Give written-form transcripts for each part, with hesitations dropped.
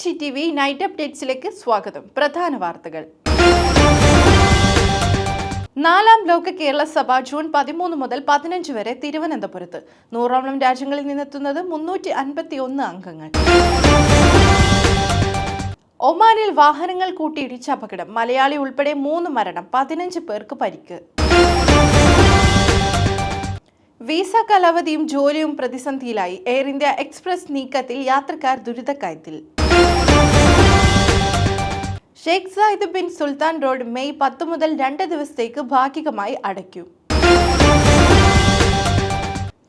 Meenakshi TV. Night അപ്ഡേറ്റ്സിലേക്ക് സ്വാഗതം. പ്രധാന വാർത്തകൾ. നാലാം ലോക കേരള സഭ ജൂൺ 13 മുതൽ 15 വരെ തിരുവനന്തപുരത്ത്. 100ഓളം രാജ്യങ്ങളിൽ നിന്നെത്തുന്നത് 351 അംഗങ്ങൾ. ഒമാനിൽ വാഹനങ്ങൾ കൂട്ടിയിടിച്ച് അപകടം. മലയാളി ഉൾപ്പെടെ 3 മരണം, 15 പേർക്ക് പരിക്ക്. വിസ കാലാവധിയും ജോലിയും പ്രതിസന്ധിയിലായി. എയർ ഇന്ത്യ എക്സ്പ്രസ് നീക്കത്തിൽ യാത്രക്കാർ ദുരിതക്കയത്തിൽ. Sheikh Zayed bin Sultan Road May 10 മുതൽ 2 ദിവസത്തേക്ക് ഭാഗികമായി അടയ്ക്കും.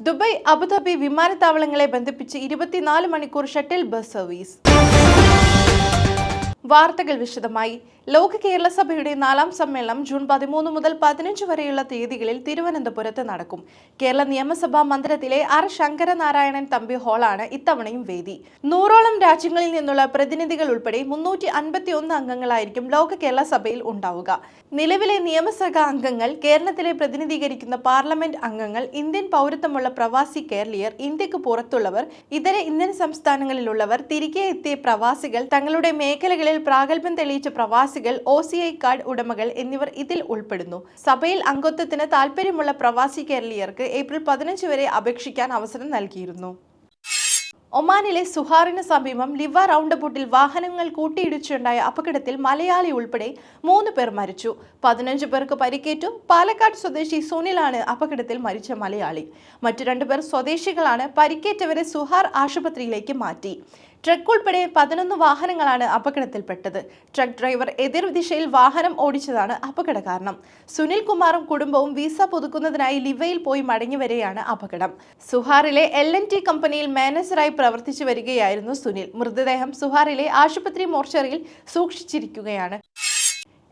ദുബായ് അബുദാബി വിമാനത്താവളങ്ങളെ ബന്ധിപ്പിച്ച് 24 മണിക്കൂർ ഷട്ടിൽ ബസ് സർവീസ്. വാർത്തകൾ വിശദമായി. ലോക കേരള സഭയുടെ 4ാം സമ്മേളനം ജൂൺ 13 മുതൽ 15 വരെയുള്ള തീയതികളിൽ തിരുവനന്തപുരത്ത് നടക്കും. കേരള നിയമസഭാ മന്ദിരത്തിലെ ആർ ശങ്കരനാരായണൻ തമ്പി ഹാളാണ് ഇത്തവണയും വേദി. 100ഓളം രാജ്യങ്ങളിൽ നിന്നുള്ള പ്രതിനിധികൾ ഉൾപ്പെടെ 351 അംഗങ്ങളായിരിക്കും ലോക കേരള സഭയിൽ ഉണ്ടാവുക. നിലവിലെ നിയമസഭ അംഗങ്ങൾ, കേരളത്തിലെ പ്രതിനിധീകരിക്കുന്ന പാർലമെന്റ് അംഗങ്ങൾ, ഇന്ത്യൻ പൗരത്വമുള്ള പ്രവാസി കേരളീയർ, ഇന്ത്യക്ക് പുറത്തുള്ളവർ, ഇതര ഇന്ത്യൻ സംസ്ഥാനങ്ങളിലുള്ളവർ, തിരികെ എത്തിയ പ്രവാസികൾ, തങ്ങളുടെ മേഖലകളിൽ പ്രാഗൽഭ്യം തെളിയിച്ച പ്രവാസികൾ, OCI കാർഡ് ഉടമകൾ എന്നിവർ ഇതിൽ ഉൾപ്പെടുന്നു. സഭയിൽ അംഗത്വത്തിന് താൽപര്യമുള്ള പ്രവാസി കേരളീയർക്ക് ഏപ്രിൽ 15 വരെ അപേക്ഷിക്കാൻ അവസരം നൽകിയിരുന്നു. ഒമാനിലെ സുഹാറിന് സമീപം ലിവ റൗണ്ട് ബോട്ടിൽ വാഹനങ്ങൾ കൂട്ടിയിടിച്ചുണ്ടായ അപകടത്തിൽ മലയാളി ഉൾപ്പെടെ 3 പേർ മരിച്ചു, 15 പേർക്ക് പരിക്കേറ്റു. പാലക്കാട് സ്വദേശി സുനിലാണ് അപകടത്തിൽ മരിച്ച മലയാളി. മറ്റു 2 പേർ സ്വദേശികളാണ്. പരിക്കേറ്റവരെ സുഹാർ ആശുപത്രിയിലേക്ക് മാറ്റി. ട്രക്ക് ഉൾപ്പെടെ 11 വാഹനങ്ങളാണ് അപകടത്തിൽപ്പെട്ടത്. ട്രക്ക് ഡ്രൈവർ എതിർ ദിശയിൽ വാഹനം ഓടിച്ചതാണ് അപകട കാരണം. സുനിൽ കുമാറും കുടുംബവും വിസ പുതുക്കുന്നതിനായി ലിവയിൽ പോയി മടങ്ങിവരെയാണ് അപകടം. സുഹാറിലെ LNT കമ്പനിയിൽ മാനേജറായി പ്രവർത്തിച്ചു വരികയായിരുന്നു സുനിൽ. മൃതദേഹം സുഹാറിലെ ആശുപത്രി മോർച്ചറിയിൽ സൂക്ഷിച്ചിരിക്കുകയാണ്.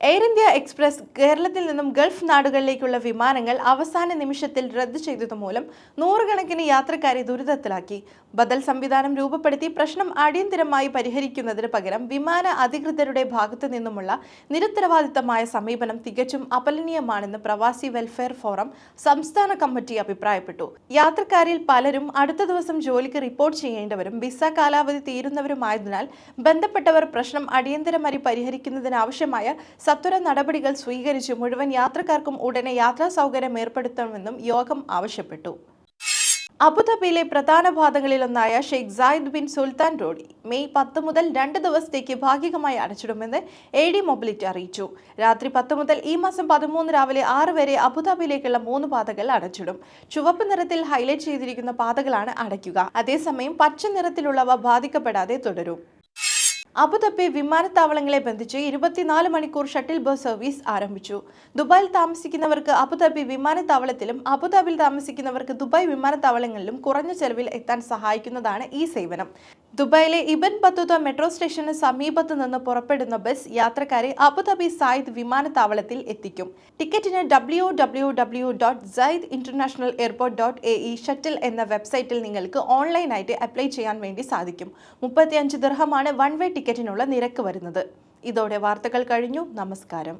എയർ ഇന്ത്യ എക്സ്പ്രസ് കേരളത്തിൽ നിന്നും ഗൾഫ് നാടുകളിലേക്കുള്ള വിമാനങ്ങൾ അവസാന നിമിഷത്തിൽ റദ്ദു ചെയ്തതുമൂലം 100 കണക്കിന് യാത്രക്കാരെ ദുരിതത്തിലാക്കി. ബദൽ സംവിധാനം രൂപപ്പെടുത്തി പ്രശ്നം അടിയന്തരമായി പരിഹരിക്കുന്നതിന് പകരം വിമാന അധികൃതരുടെ ഭാഗത്തു നിന്നുമുള്ള നിരുത്തരവാദിത്തമായ സമീപനം തികച്ചും അപലനീയമാണെന്ന് പ്രവാസി വെൽഫെയർ ഫോറം സംസ്ഥാന കമ്മിറ്റി അഭിപ്രായപ്പെട്ടു. യാത്രക്കാരിൽ പലരും അടുത്ത ദിവസം ജോലിക്ക് റിപ്പോർട്ട് ചെയ്യേണ്ടവരും വിസ കാലാവധി തീരുന്നവരുമായതിനാൽ ബന്ധപ്പെട്ടവർ പ്രശ്നം അടിയന്തരമായി പരിഹരിക്കുന്നതിനാവശ്യമായ സത്വര നടപടികൾ സ്വീകരിച്ച് മുഴുവൻ യാത്രക്കാർക്കും ഉടനെ യാത്രാ സൗകര്യം ഏർപ്പെടുത്തണമെന്നും യോഗം ആവശ്യപ്പെട്ടു. അബുദാബിയിലെ പ്രധാന പാതകളിലൊന്നായ Sheikh Zayed bin Sultan Road May 10 മുതൽ 2 ദിവസത്തേക്ക് ഭാഗികമായി അടച്ചിടുമെന്ന് AD മൊബിലിറ്റി അറിയിച്ചു. രാത്രി 10 മുതൽ ഈ മാസം 13 രാവിലെ 6 വരെ അബുദാബിയിലേക്കുള്ള 3 പാതകൾ അടച്ചിടും. ചുവപ്പ് നിറത്തിൽ ഹൈലൈറ്റ് ചെയ്തിരിക്കുന്ന പാതകളാണ് അടയ്ക്കുക. അതേസമയം പച്ച നിറത്തിലുള്ളവ ബാധിക്കപ്പെടാതെ തുടരും. അബുദാബി വിമാനത്താവളങ്ങളെ ബന്ധിച്ച് 24 മണിക്കൂർ ഷട്ടിൽ ബസ് സർവീസ് ആരംഭിച്ചു. ദുബായിൽ താമസിക്കുന്നവർക്ക് അബുദാബി വിമാനത്താവളത്തിലും അബുദാബിയിൽ താമസിക്കുന്നവർക്ക് ദുബായ് വിമാനത്താവളങ്ങളിലും കുറഞ്ഞ ചെലവിൽ എത്താൻ സഹായിക്കുന്നതാണ് ഈ സേവനം. ദുബായിലെ ഇബൻ ബത്തൂത്ത മെട്രോ സ്റ്റേഷന് സമീപത്ത് നിന്ന് പുറപ്പെടുന്ന ബസ് യാത്രക്കാരെ അബുദാബി സായിദ് വിമാനത്താവളത്തിൽ എത്തിക്കും. ടിക്കറ്റിന് www.zayedinternationalairport.ae ഷട്ടിൽ എന്ന വെബ്സൈറ്റിൽ നിങ്ങൾക്ക് ഓൺലൈനായിട്ട് അപ്ലൈ ചെയ്യാൻ വേണ്ടി സാധിക്കും. 35 ദിർഹമാണ് വൺ വേ ടിക്കറ്റിനുള്ള നിരക്ക് വരുന്നത്. ഇതോടെ വാർത്തകൾ കഴിഞ്ഞു. നമസ്കാരം.